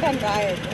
చూస్తాను రాయదు.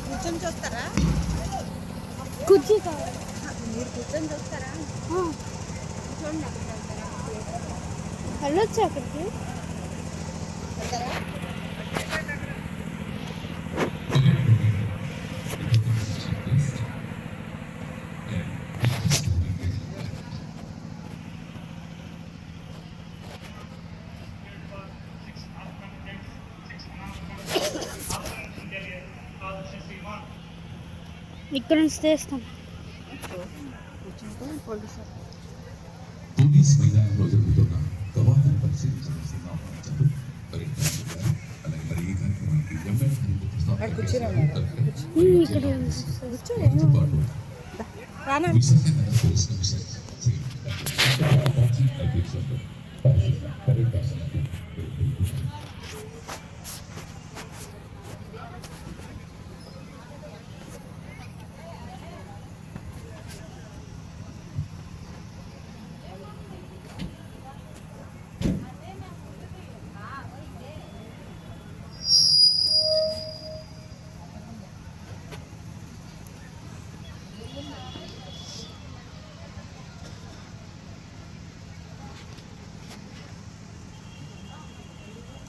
కూర్చొని చూస్తారా? కుర్చీ మీరు కూర్చొని చూస్తారా? కూర్చోండి. వెళ్ళొచ్చు అక్కడికి. వెళ్తారా? ఇక్కడ నుంచి తీస్తాం. పోలీస్ మైదానంలో జరుగుతున్న కవాతును పరిశీలించిన అలాగే మరి ఈ కార్యక్రమానికి కూర్చోండి.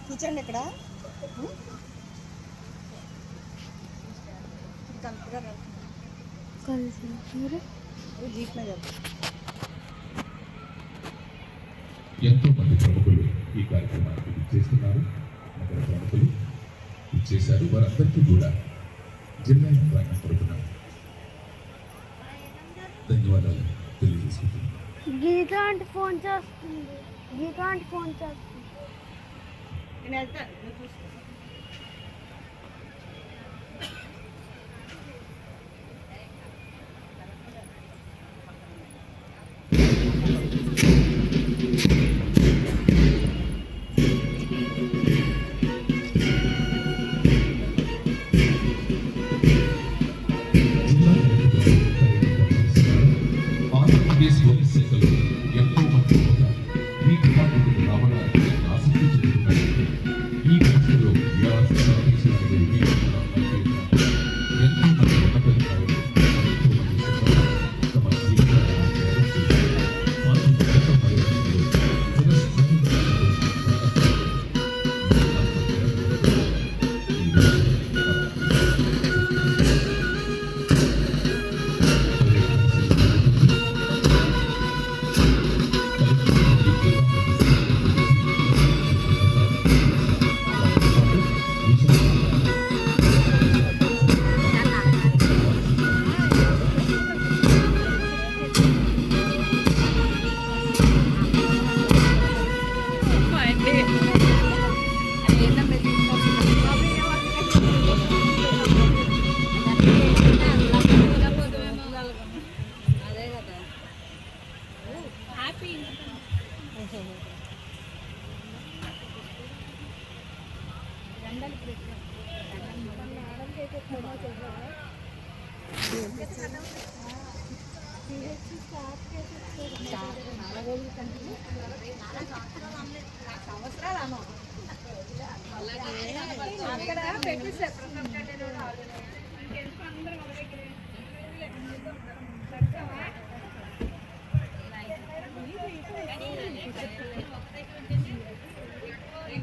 ఇక్కడ జీప్ మీద ఎంతో మంది ప్రముఖులు ఈ కార్యక్రమానికి చేస్తున్నారు. నగర ప్రముఖులు చేశారు. వారందరికీ కూడా జిల్లా యంత్రాంగం తరపున ధన్యవాదాలు తెలియజేసుకుంటున్నాను. గీత అంటే ఫోన్ చేస్తుంది. నేను వెళ్తాను. చూసుకో. ఆంధ్రప్రదేశ్ పోలీస్ శాఖలో ఎంతో మంది ఈ డిపార్ట్మెంట్ రావడానికి ఆసక్తి చూపుతున్నారు. ఈ భాషలో అక్కడ పెట్టేసారు.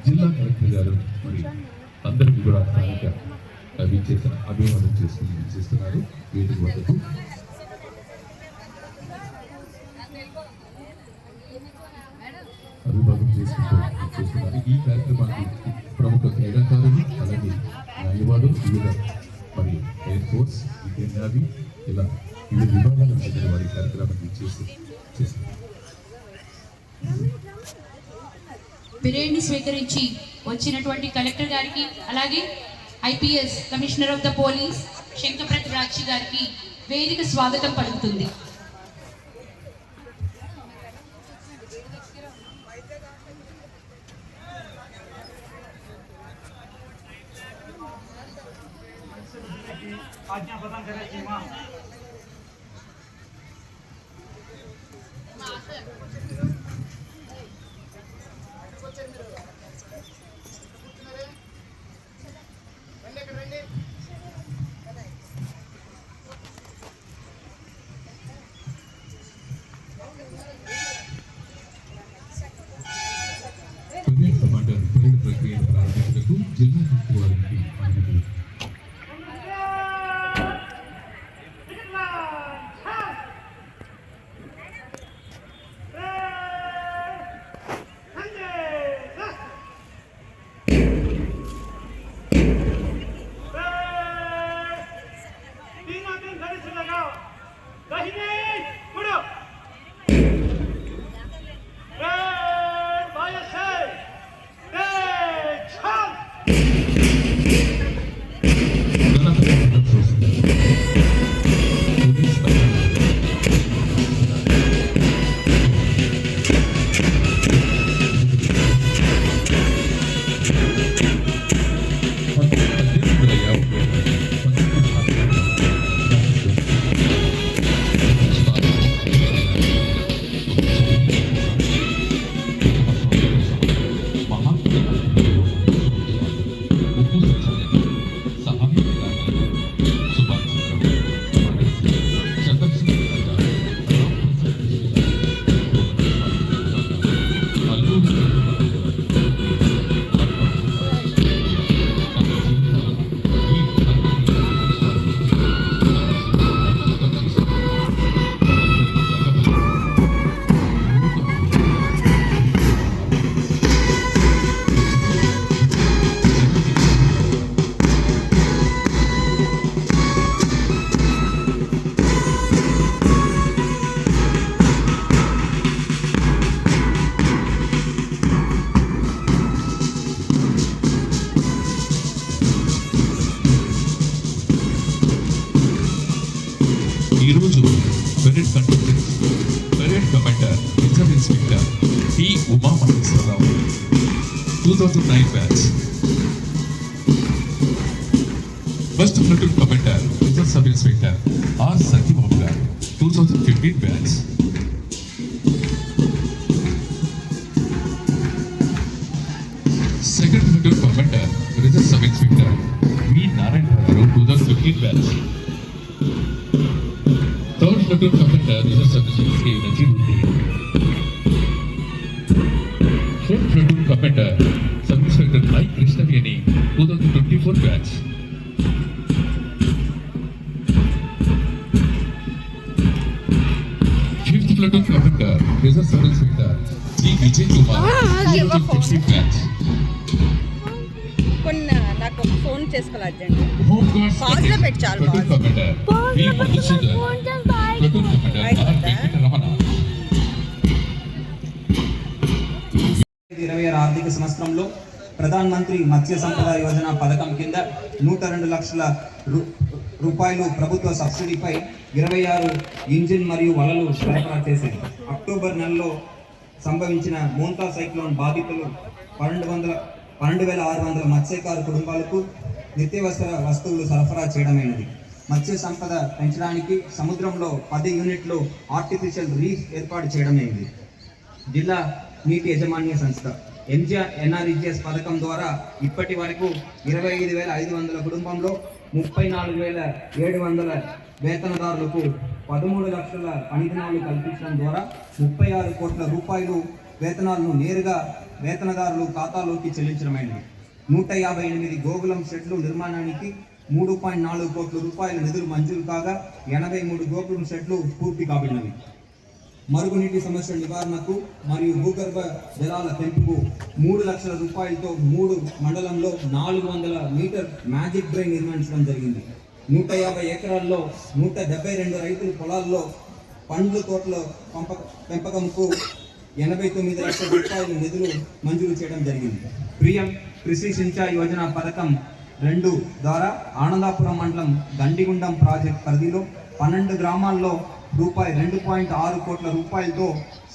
జిల్లా కలెక్టర్ గారు మరి అందరికీ కూడా స్థానిక విచ్చేసిన అభివాదం చేస్తున్నారు వేదిక వద్దకు. అభివాదం చేస్తున్నారు. ఈ కార్యక్రమానికి ప్రముఖ క్రీడాకారులు, అలాగే న్యాయవాదులు, వివిధ మరి ఎయిర్ ఫోర్స్, ఇండియన్ నేవీ, ఇలా వివిధ విభాగాలకు చెందిన వారి కార్యక్రమాన్ని చేస్తున్నారు. బిర్యానీ స్వీకరించి వచ్చినటువంటి కలెక్టర్ గారికి, అలాగే IPS commissioner of the police శంకప్రత్ రాక్షి గారికి వేదిక స్వాగతం పలుకుతుంది. आज्ञा प्रदान करायची मां పరేడ్ కమాండర్ పరేడ్ ప్రక్రియను ప్రారంభించుటకు జిల్లా కలెక్టర్ వారికి అనుమతి. ఈరోజు parade contestants parade commander reserve inspector T Uma Maheswararao 2009 batch, first platoon commander reserve sub inspector R Satyababu గారు 2015 batch, second platoon commander reserve sub inspector V Narayana గారు 2015 batch, third platoon commander reserve sub inspector K Nazeeruddin, fourth platoon commander sub inspector I Krishnaveni 2024 batch, fifth platoon commander reserve sub inspector Shri Vijay Kumar 2020 batch, కొన్ని నాకు ఒక phone చేసుకోవాలి urgent. Home guards Pause లో పెట్టు చాలు, platoon pause. Commander V Madhusudan, platoon commander R Venkataramana. 2026 ఆర్థిక సంవత్సరంలో ప్రధాన మంత్రి మత్స్య సంపద యోజన పథకం కింద 102 లక్షల రూపాయలు ప్రభుత్వ సబ్సిడీపై 26 ఇంజిన్ మరియు వలలు సరఫరా చేసింది. అక్టోబర్ నెలలో సంభవించిన మోంతా సైక్లోన్ బాధితులు 12,600 మత్స్యకారు కుటుంబాలకు నిత్యావసర వస్తువులు సరఫరా చేయడమైనది. మత్స్య సంపద పెంచడానికి సముద్రంలో 10 యూనిట్లు ఆర్టిఫిషియల్ రీఫ్ ఏర్పాటు చేయడమైంది. జిల్లా నీటి యాజమాన్య సంస్థ ఎంజీఆర్ ఎన్ఆర్ఈజీఎస్ పథకం ద్వారా ఇప్పటి వరకు 25,500 కుటుంబంలో 34,700 వేతనదారులకు 13 లక్షల పనిదినాలు కల్పించడం ద్వారా 36 కోట్ల రూపాయలు వేతనాలను నేరుగా వేతనదారులు ఖాతాలోకి చెల్లించడమైనది. 158 గోకులం షెడ్లు నిర్మాణానికి 3.4 కోట్ల రూపాయల నిధులు మంజూరు కాగా 83 గోకులం షెడ్లు పూర్తి కాబడినవి. మరుగునీటి సమస్యల నివారణకు మరియు భూగర్భ జలాల పెంపుకు 3 లక్షల రూపాయలతో 3 మండలంలో 400 మీటర్ మ్యాజిక్ డ్రైన్ నిర్మించడం జరిగింది. 150 ఎకరాల్లో 172 రైతుల పొలాల్లో పండ్ల తోటల పెంపకంకు 89 లక్షల రూపాయల నిధులు మంజూరు చేయడం జరిగింది. ప్రియం కృషి సించాయి యోజన పథకం 2 ద్వారా ఆనందాపురం మండలం గండిగుండం ప్రాజెక్ట్ పరిధిలో 12 గ్రామాల్లో రూపాయి 2.6 కోట్ల రూపాయలతో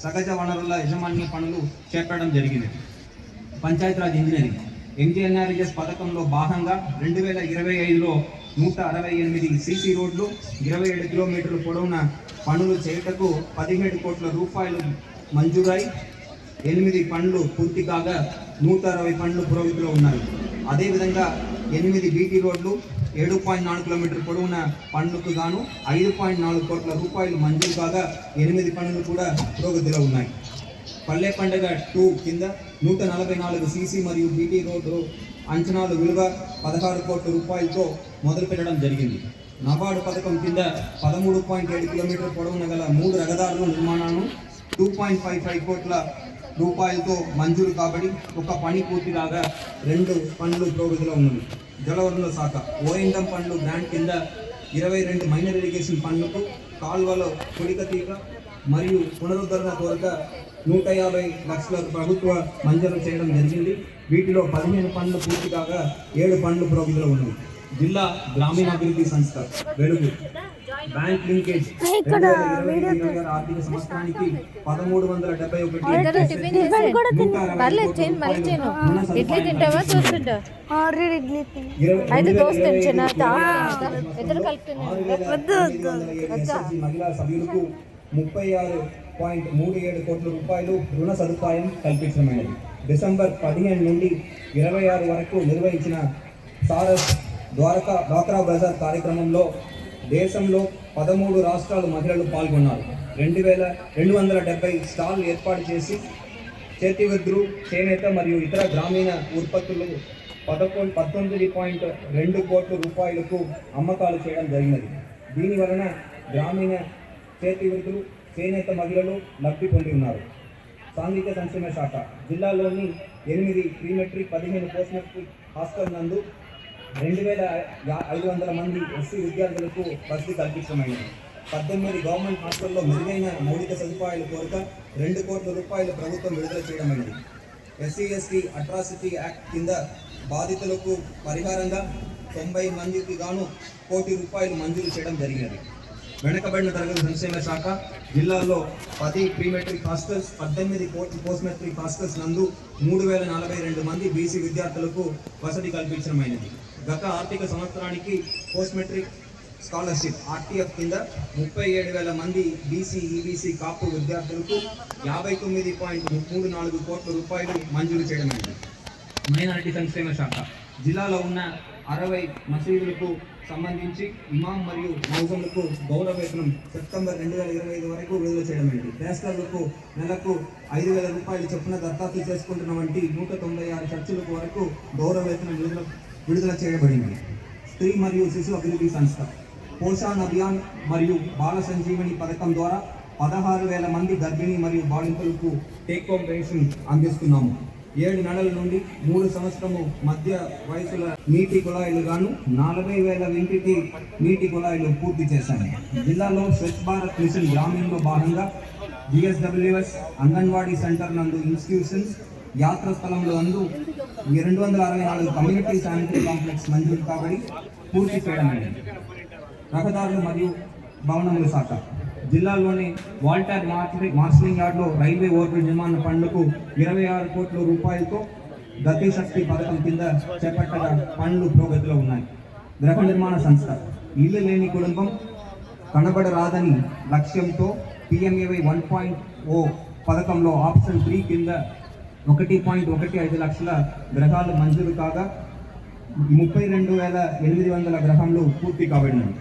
సహజ వనరుల యాజమాన్య పనులు చేపట్టడం జరిగింది. పంచాయతీరాజ్ ఇంజనీరింగ్ ఎంజీఎన్ఆర్ఈజీఎస్ పథకంలో భాగంగా 2025లో 168 సీసీ రోడ్లు 27 కిలోమీటర్ల పొడవున పనులు చేయుటకు 17 కోట్ల రూపాయలు మంజూరై 8 పనులు పూర్తి కాగా 160 పనులు పురోగతిలో ఉన్నాయి. అదేవిధంగా 8 బీటీ రోడ్లు 7.4 కిలోమీటర్ పొడవున పనులకు గాను 5.4 కోట్ల రూపాయలు మంజూరు కాగా 8 పనులు కూడా పురోగతిలో ఉన్నాయి. పల్లె పండుగ 2 కింద 144 సీసీ మరియు బీటీ రోడ్డు అంచనాలు విలువ 16 కోట్ల రూపాయలతో మొదలుపెట్టడం జరిగింది. నబార్డు పథకం కింద 13.7 కిలోమీటర్ పొడవున గల 3 రహదారుల నిర్మాణాలను 2.55 కోట్ల రూపాయలతో మంజూరు కాబడి ఒక పని పూర్తి కాగా 2 పనులు పురోగతిలో ఉన్నవి. జలవనరుల శాఖ ఓఎండం పనులు గ్రాంట్ కింద 22 మైనర్ ఇరిగేషన్ పనులకు కాల్వలో పొడికతీక మరియు పునరుద్ధరణ కోరిక 150 లక్షల ప్రభుత్వ మంజూరు చేయడం జరిగింది. వీటిలో 15 పనులు పూర్తి కాగా 7 పనులు పురోగతిలో ఉన్నవి. జిల్లా గ్రామీణాభివృద్ధి సంస్థ వెలుగు బ్యాంక్ లింకేజ్ 2020 ఆర్థిక సంవత్సరానికి 1360 మహిళా సభ్యులకు 36.37 కోట్ల రూపాయలు రుణ సదుపాయం కల్పించడమైనది. డిసెంబర్ 15 నుండి 26 వరకు నిర్వహించిన సారస్ డ్వాక్రా బజార్ కార్యక్రమంలో దేశంలో 13 రాష్ట్రాల మహిళలు పాల్గొన్నారు. 270 స్టాల్ ఏర్పాటు చేసి చేతి వృద్ధులు, చేనేత మరియు ఇతర గ్రామీణ ఉత్పత్తులు 19.2 కోట్ల రూపాయలకు అమ్మకాలు చేయడం జరిగినది. దీని వలన గ్రామీణ చేతి వృద్ధులు, చేనేత మహిళలు లబ్ధి పొంది ఉన్నారు. సాంఘిక సంక్షేమ శాఖ జిల్లాలోని 8 pre matric 15 post matric hostel నందు 2,500 మంది ఎస్సీ విద్యార్థులకు వసతి కల్పించడమైనది. 18 గవర్నమెంట్ హాస్టల్లో మెరుగైన మౌలిక సదుపాయాల కోరిక 2 కోట్ల రూపాయలు ప్రభుత్వం విడుదల చేయడమైనది. ఎస్సీ ఎస్టీ అట్రాసిటీ యాక్ట్ కింద బాధితులకు పరిహారంగా 90 మందికి గాను 1 కోటి రూపాయలు మంజూరు చేయడం జరిగినది. వెనుకబడిన తరగతి సంక్షేమ శాఖ జిల్లాలో 10 pre matric hostels, 18 post matric hostels నందు 3,042 మంది బీసీ విద్యార్థులకు వసతి కల్పించడమైనది. గత ఆర్థిక సంవత్సరానికి పోస్ట్ మెట్రిక్ స్కాలర్షిప్ ఆర్టీఎఫ్ కింద 37,000 మంది బీసీ, ఈబీసీ, కాపు విద్యార్థులకు 59.34 కోట్ల రూపాయలు మంజూరు చేయడమైంది. మైనారిటీ సంక్షేమ శాఖ జిల్లాలో ఉన్న 60 మసీదులకు సంబంధించి ఇమాం మరియు మౌజంలకు గౌరవ వేతనం సెప్టెంబర్ 2025 వరకు విడుదల చేయడమైంది. పేస్టర్లకు నెలకు 5,000 రూపాయలు చొప్పున దరఖాస్తు చేసుకుంటున్న వంటి 196 చర్చలకు వరకు గౌరవ వేతనం విడుదల చేయబడింది. స్త్రీ మరియు శిశు అభివృద్ధి సంస్థ పోషాన్ అభియాన్ మరియు బాల సంజీవని పథకం ద్వారా 16,000 మంది గర్భిణీ మరియు బాలింతలకు టేక్ హోమ్ పెన్షన్ అందిస్తున్నాము. 7 నెలల నుండి 3 సంవత్సరము మధ్య వయసుల నీటి కుళాయిలు గాను 40,000 ఇంటికి నీటి కుళాయిలు పూర్తి చేశాము. జిల్లాలో స్వచ్ఛ భారత్ మిషన్ గ్రామీణలో భాగంగా జిఎస్డబ్ల్యూఎస్ అంగన్వాడీ సెంటర్ నందు ఇన్స్టిట్యూషన్స్, యాత్ర స్థలంలో నందు 264 కమ్యూనిటీ శానిటరీ కాంప్లెక్స్ మంజూరు కాబడి పూర్తి చేయడమైనది. రహదారులు మరియు భవనముల శాఖ జిల్లాలోని వాల్టర్ మార్షలింగ్ యార్డ్లో రైల్వే ఓవర్ నిర్మాణ పనులకు 26 కోట్ల రూపాయలతో గతి శక్తి పథకం కింద చేపట్టగా పనులు పురోగతిలో ఉన్నాయి. గృహ నిర్మాణ సంస్థ ఇల్లు లేని కుటుంబం కనబడరాదని లక్ష్యంతో PMAY 1.0 పథకంలో ఆప్షన్ 3 కింద 1.15 లక్షల గ్రహాలు మంజూరు కాగా 32,800 గ్రహంలు పూర్తి కాబడినవి.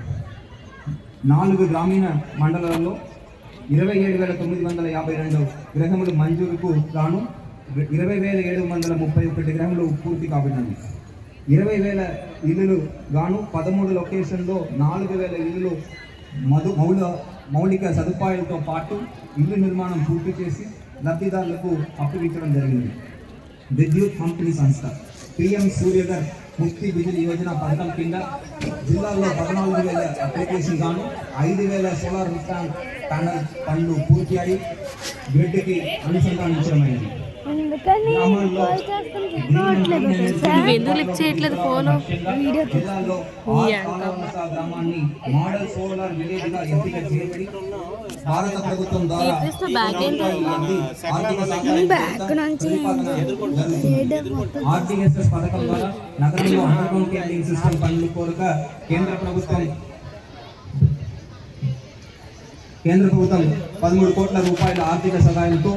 4 గ్రామీణ మండలాల్లో 27,952 గ్రహములు మంజూరుకు గాను 20,731 గ్రహములు పూర్తి కాబడినవి. 20,000 ఇల్లులు గాను 13 లొకేషన్లో 4,000 ఇల్లులు మౌలిక సదుపాయాలతో పాటు ఇల్లు నిర్మాణం పూర్తి చేసి లబ్ధిదారులకు అప్పగించడం జరిగింది. విద్యుత్ పంపిణీ సంస్థ PM సూర్యగర్ ముక్తి బిజిలీ యోజన పథకం కింద జిల్లాలో 14,000 అప్లికేషన్ గాను 5,000 సోలార్ ప్యానల్ పనులు పూర్తి అయి గ్రిడ్కి అనుసంధానించడమైనది. గ్రామాల్లో జిల్లాలో గ్రామాన్ని మోడల్ సోలార్ విలేజ్ గా ఎంపిక చేయబడి భారత ప్రభుత్వం ద్వారా RDSS పథకం ద్వారా నగరంలో అండర్గ్రౌండ్ కేబులింగ్ సిస్టమ్ పనులు కోరక కేంద్ర ప్రభుత్వం 13 కోట్ల రూపాయల ఆర్థిక సహాయంతో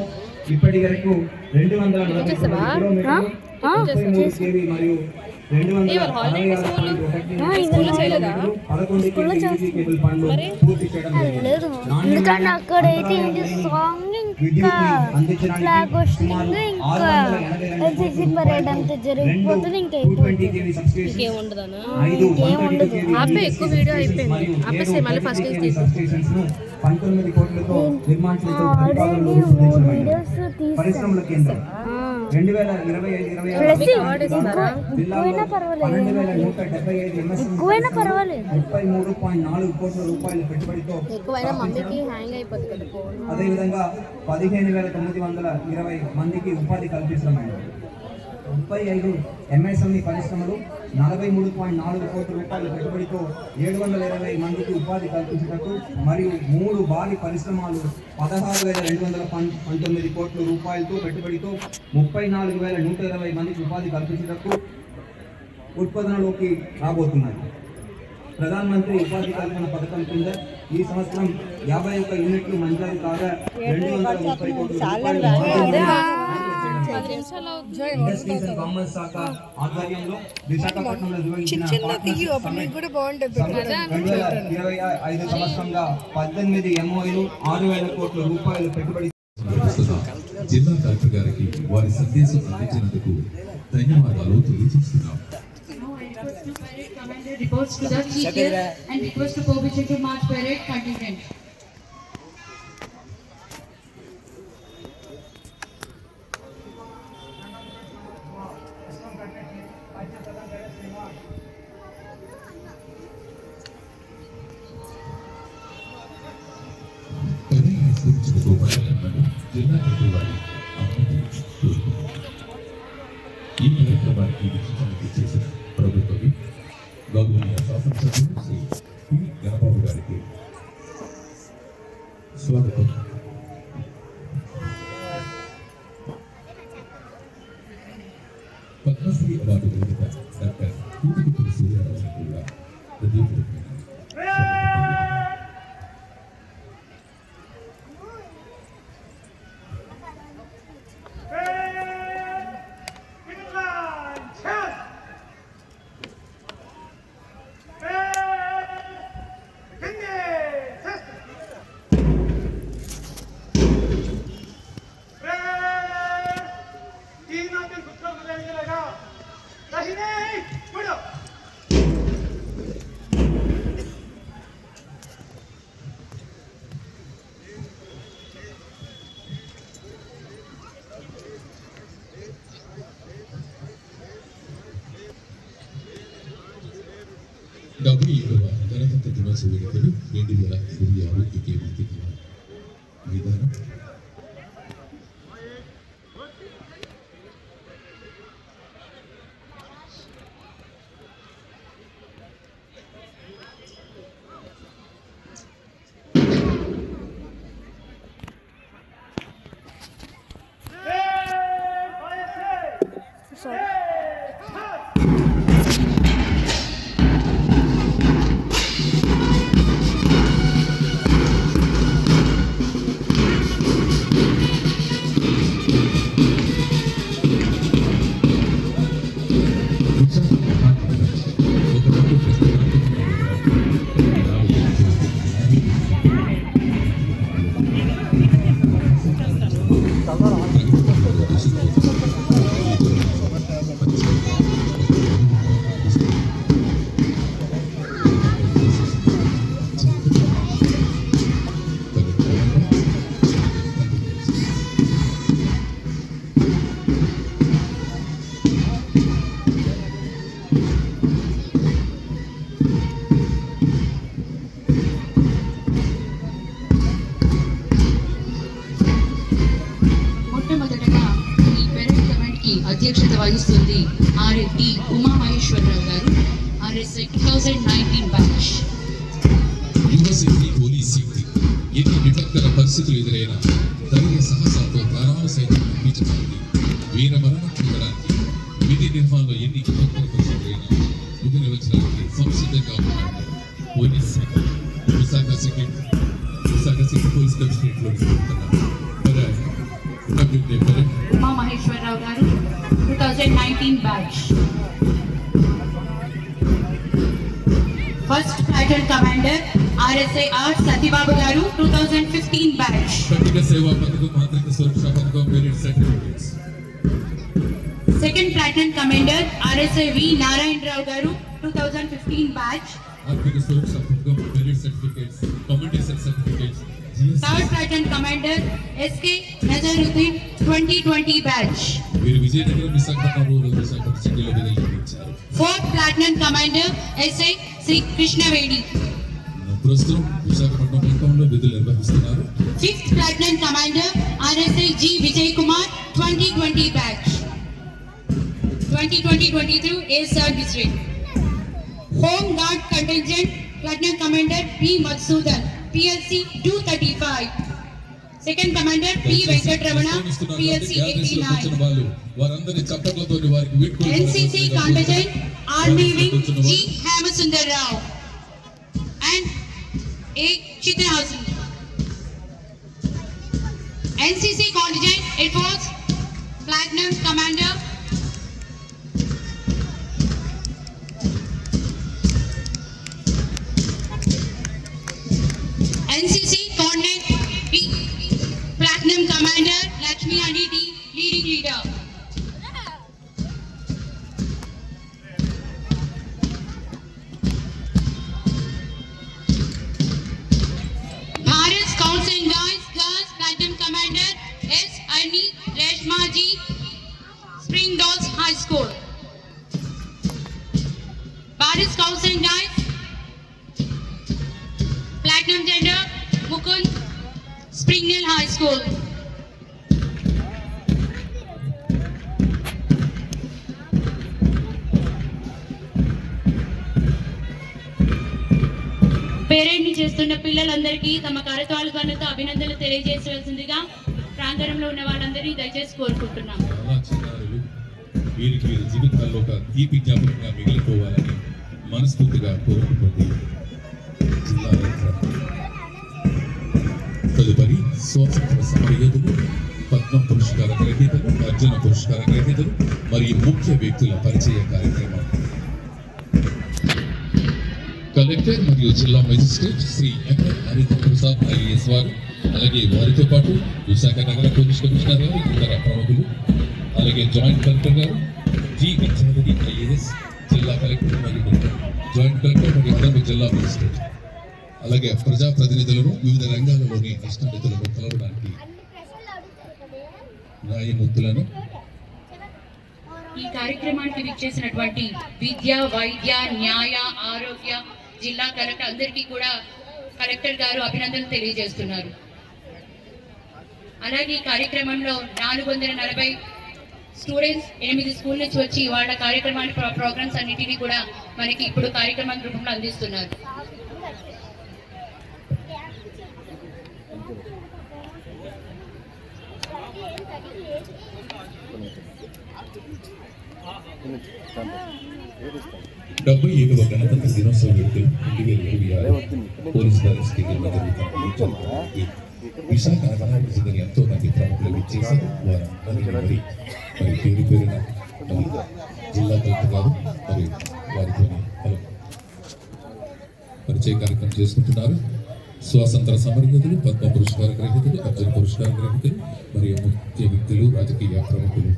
ఇప్పటి వరకు 240 కిలోమీటర్లు 33 kV మరియు 266.11 కేబుల్ పనులు పూర్తి చేయడం ఎందుకంటే అక్కడైతే ఇది సాంగ్ ఇంకా ఫ్లాగ్ హోస్టింగ్ ఇంకా పరేడ్ అంతా జరిగిపోతుంది. ఇంకా ఇంకేముండదు. ఎక్కువ వీడియో అయిపోయింది. ఆపేసి మళ్ళీ ఫస్ట్ 19 కోట్లతో నిర్మాణంతో పరిశ్రమల కేంద్రం 2025-26 జిల్లాలో 12,175 MSME 33.4 కోట్ల రూపాయల పెట్టుబడితో అదేవిధంగా 15,920 మందికి ఉపాధి కల్పించడమైనది. 35 MSME పరిశ్రమలు 43.4 కోట్ల రూపాయల పెట్టుబడితో 720 మందికి ఉపాధి కల్పించినట్టు మరియు 3 భారీ పరిశ్రమలు 16,219 కోట్ల రూపాయలతో పెట్టుబడితో 34,120 మందికి ఉపాధి కల్పించినట్టు ఉత్పాదనలోకి రాబోతున్నాయి. ప్రధాన మంత్రి ఉపాధి కల్పన పథకం కింద ఈ సంవత్సరం 51 యూనిట్లు మంజూరు కాగా 230 కోట్ల ఇండస్ట్రీస్ అండ్ కామర్స్ శాఖ ఆధ్వర్యంలో విశాఖపట్నంలో నిర్వహించిన 2025 సంవత్సరంగా 18 MOUలు 6,000 కోట్ల రూపాయల పెట్టుబడి జిల్లా కలెక్టర్ గారికి వారి సందేశం అందించినందుకు ధన్యవాదాలు తెలియజేస్తున్నాం. Reports to the chief guest and request to permission to march parade contingent. జిల్లా కలెక్టర్ వారి ఈ కార్యక్రమానికి విశిష్టంగా చేసిన ప్రభుత్వం గౌరవనీయ శాసనసభ్యులు శ్రీ పి గణబాబు గారికి స్వాగతం. పద్మశ్రీ అవార్డు గ్రహీత డాక్టర్ కూతుకుపల్లి సూర్యారావు కూడా హృదయపూర్వకమైన డెబ్బై 7వ గణతంత్ర దినోత్సవ వేడుకలు 2026 ఇకే విధానం వహిస్తుంది ఆర్ఎఫ్టి ఉమా మహేశ్వరరావు గారు ఆర్ఎస్ఐ 2019 బ్యాచ్. యువశక్తి పోలీస్ శక్తి ఎన్ని విపత్కర పరిస్థితులు ఎదురైనా ధైర్య సాహసాలతో ప్రాణాలు సైతం పంపించడానికి వీర మరణం పొందడానికి విధి నిర్వహణలో ఎన్ని విపత్కర పరిస్థితులైనా ముందు నిలవచ్చడానికి సంసిద్ధంగా ఉన్నారు పోలీస్ శాఖ. విశాఖ సిటీ పోలీస్ కమిషనరేట్ లో ఉమా మహేశ్వరరావు గారు 2019 batch. First platoon commander RSI R Satyababu గారు 2015 బ్యాచ్. పత్రిక సేవా పథకం మాత్రిక సురక్ష పథకం merit certificates. Second platoon commander RSI V Narayanarao గారు 2015 బ్యాచ్. ఆర్థిక సురక్ష పథకం merit certificates communication certificates. Third platoon commander SK Nazaruddin 2020 batch. వీరు విజయనగరం విశాఖపట్నం రూరల్ విశాఖపట్నం సిటీలో విధులు నిర్వహించారు. Fourth platoon commander SI Shri Krishnaveni ప్రస్తుతం విశాఖపట్నం ప్రాంతంలో విధులు నిర్వహిస్తున్నారు. Fifth platoon commander RSI G Vijay Kumar 2020 batch. 2020-23 ఏ service. Home guard contingent platoon commander P Madhusudan PLC 235. Second commander P Venkataramana PLC 89. వారందరి చప్పట్లతో వారికి వీడ్కోలు. NCC contingent army wing G Hemasundar Rao and A Chitrahasan. NCC contingent it was platinum commander NCC contingent platinum commander Lakshmi Adi D leading leader. Bharat Scouts and Guides Girls platinum commander S Arni Reshma Ji Spring Dolls High School. Bharat Scouts and Guides platinum gender Mukund Springdale High School. పేరెంట్ని చేస్తున్న పిల్లలందరికీ తమ కరతాళ ధ్వనులతో అభినందనలు తెలియజేయవలసిందిగా ప్రాంగణంలో ఉన్న వాళ్ళందరినీ దయచేసి కోరుకుంటున్నాం. వీరికి వీరి జీవితాల్లో ఒక తీపి జ్ఞాపకంగా మిగిలిపోవాలని మనస్ఫూర్తిగా కోరుకుంటుంది జిల్లా తదుపరి స్వాతంత్ర సమరయోధులు, పద్మ పురస్కార గ్రహీతలు, అర్జున పురస్కార గ్రహీతలు మరియు ముఖ్య వ్యక్తుల పరిచయ కార్యక్రమం. కలెక్టర్ మరియు జిల్లా మెజిస్ట్రేట్ శ్రీ ఎంఎల్ హరిత ప్రసాద్ ఐఏఎస్ వారు, అలాగే వారితో పాటు విశాఖ నగర పోలీస్ కమిషనర్ గారు, ఇతర ప్రముఖులు, అలాగే జాయింట్ కలెక్టర్ గారు జి విద్యావతి ఐఏఎస్, జిల్లా కలెక్టర్ మరియు జాయింట్ కలెక్టర్ మరియు ఇతర జిల్లా మెజిస్ట్రేట్, అలాగే ప్రజాప్రతినిధులను, వివిధ రంగాలలోని ఇష్టమితులను కలవడానికి న్యాయమూర్తులను. ఈ కార్యక్రమానికి విచ్చేసినటువంటి విద్య, వైద్య, న్యాయ, ఆరోగ్య జిల్లా కలెక్టర్ అందరికీ కూడా కలెక్టర్ గారు అభినందనలు తెలియజేస్తున్నారు. అలాగే ఈ కార్యక్రమంలో 440 స్టూడెంట్స్ 8 స్కూల్ నుంచి వచ్చి వాళ్ళ కార్యక్రమాన్ని ప్రోగ్రామ్స్ అన్నిటినీ కూడా మనకి ఇప్పుడు కార్యక్రమం రూపంలో అందిస్తున్నారు. డెబ్బై 7వ గణతంత్ర దినోత్సవ వేడుకలు 2026 పోలీస్ బ్యాలెన్స్ కేంద్రంలో జరుగుతున్న విశాఖ నగరానికి చెందిన ఎంతో మంది ప్రముఖులు విచ్చేసి వారందరినీ మరి పేరు పేరున జిల్లా కలెక్టర్ గారు మరియు వారితో పరిచయ కార్యక్రమం చేసుకుంటున్నారు. స్వాతంత్ర సమరయోధులు, పద్మ పురస్కార గ్రహీతలు, అర్జున పురస్కార గ్రహీతలు మరియు ముఖ్య వ్యక్తులు, రాజకీయ ప్రముఖులు.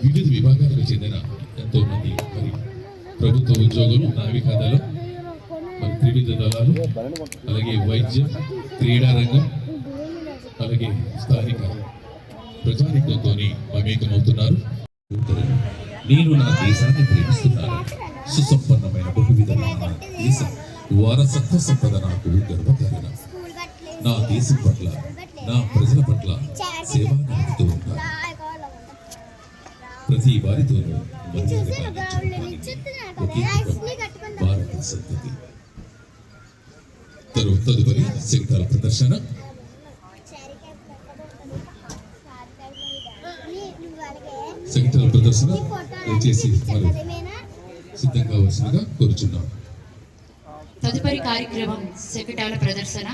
వివిధ విభాగాలకు చెందిన ఎంతో మంది మరి ప్రభుత్వ ఉద్యోగులు, నావికాదళం, మరి త్రివిధ దళాలు, అలాగే వైద్యం, క్రీడా రంగం, అలాగే స్థానిక ప్రజానికంతో మమేకమవుతున్నారు. నేను నా దేశాన్ని ప్రేమిస్తున్నాను. సుసంపన్నమైన బహువిధమైన దేశం వారసత్వ సంపద నాకు గర్వకారణం. నా దేశం పట్ల, నా ప్రజల పట్ల సేవానితో ఉంటాను. ప్రతి వారితోనూ మర్యాదగా నడుచుకుంటాను. ఒకే కుటుంబం, భారత సంతతి. తదుపరి శంఖాల ప్రదర్శన. శంఖాల ప్రదర్శన దయచేసి వారు సిద్ధంగా కావాల్సిందిగా కోరుచున్నాం. తదుపరి కార్యక్రమం శకటాల ప్రదర్శన.